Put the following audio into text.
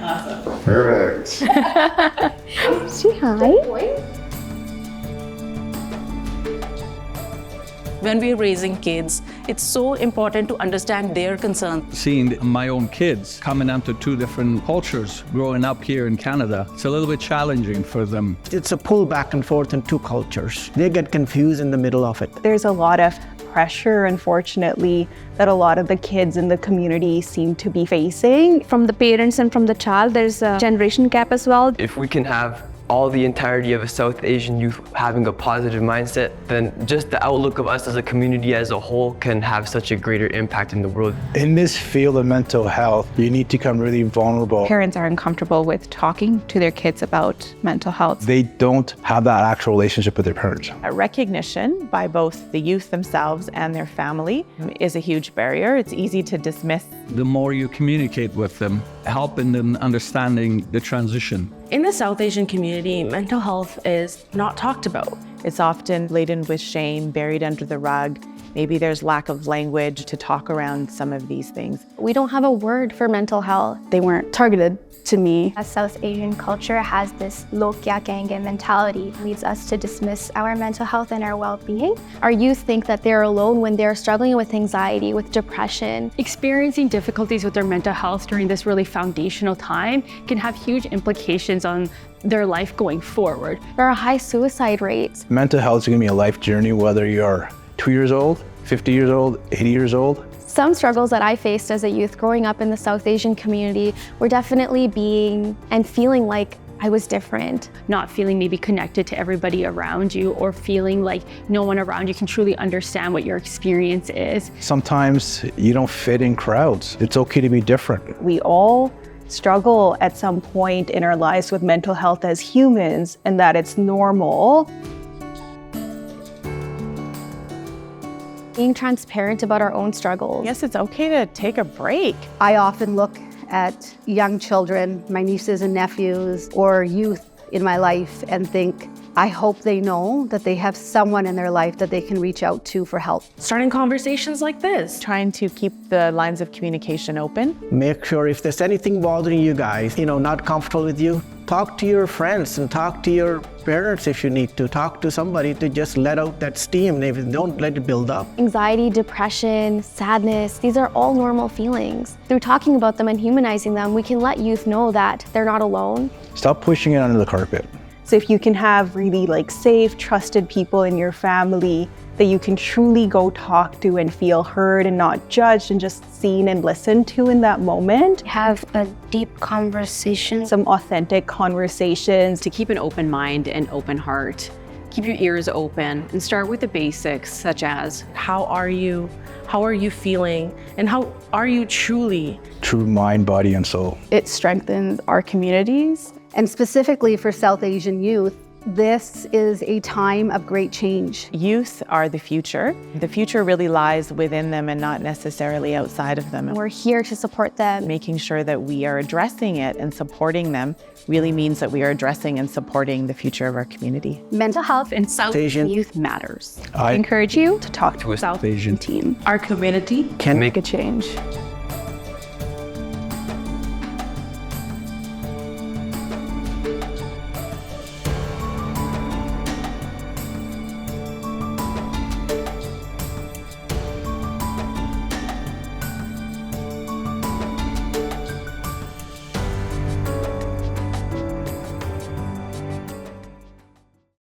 Awesome. Perfect. Say hi. When we're raising kids, it's so important to understand their concerns. Seeing my own kids coming into two different cultures, growing up here in Canada, it's a little bit challenging for them. It's a pull back and forth in two cultures. They get confused in the middle of it. There's a lot of pressure, unfortunately, that a lot of the kids in the community seem to be facing. From the parents and from the child, there's a generation gap as well. If we can have all the entirety of a South Asian youth having a positive mindset, then just the outlook of us as a community as a whole can have such a greater impact in the world. In this field of mental health, you need to become really vulnerable. Parents are uncomfortable with talking to their kids about mental health. They don't have that actual relationship with their parents. A recognition by both the youth themselves and their family is a huge barrier. It's easy to dismiss. The more you communicate with them, helping them understanding the transition. In the South Asian community, mental health is not talked about. It's often laden with shame, buried under the rug. Maybe there's lack of language to talk around some of these things. We don't have a word for mental health. They weren't targeted to me. A South Asian culture has this log kya kahenge mentality, leads us to dismiss our mental health and our well-being. Our youth think that they're alone when they're struggling with anxiety, with depression. Experiencing difficulties with their mental health during this really foundational time can have huge implications on their life going forward. There are high suicide rates. Mental health is going to be a life journey, whether you're 2 years old, 50 years old, 80 years old. Some struggles that I faced as a youth growing up in the South Asian community were definitely being and feeling like I was different. Not feeling maybe connected to everybody around you, or feeling like no one around you can truly understand what your experience is. Sometimes you don't fit in crowds. It's okay to be different. We all struggle at some point in our lives with mental health as humans, and that it's normal. Being transparent about our own struggles. Yes, it's okay to take a break. I often look at young children, my nieces and nephews, or youth in my life and think, I hope they know that they have someone in their life that they can reach out to for help. Starting conversations like this. Trying to keep the lines of communication open. Make sure if there's anything bothering you guys, not comfortable with you, talk to your friends and talk to your parents if you need to. Talk to somebody to just let out that steam. Don't let it build up. Anxiety, depression, sadness, these are all normal feelings. Through talking about them and humanizing them, we can let youth know that they're not alone. Stop pushing it under the carpet. So if you can have really safe, trusted people in your family that you can truly go talk to and feel heard and not judged and just seen and listened to in that moment. Have a deep conversation. Some authentic conversations. To keep an open mind and open heart. Keep your ears open and start with the basics, such as, How are you? How are you feeling? And how are you truly? True mind, body, and soul. it strengthens our communities. And specifically for South Asian youth, this is a time of great change. Youth are the future. The future really lies within them and not necessarily outside of them. We're here to support them. Making sure that we are addressing it and supporting them really means that we are addressing and supporting the future of our community. Mental health And South Asian youth matters. I encourage you To talk to South Asian team. Our community can Make a change.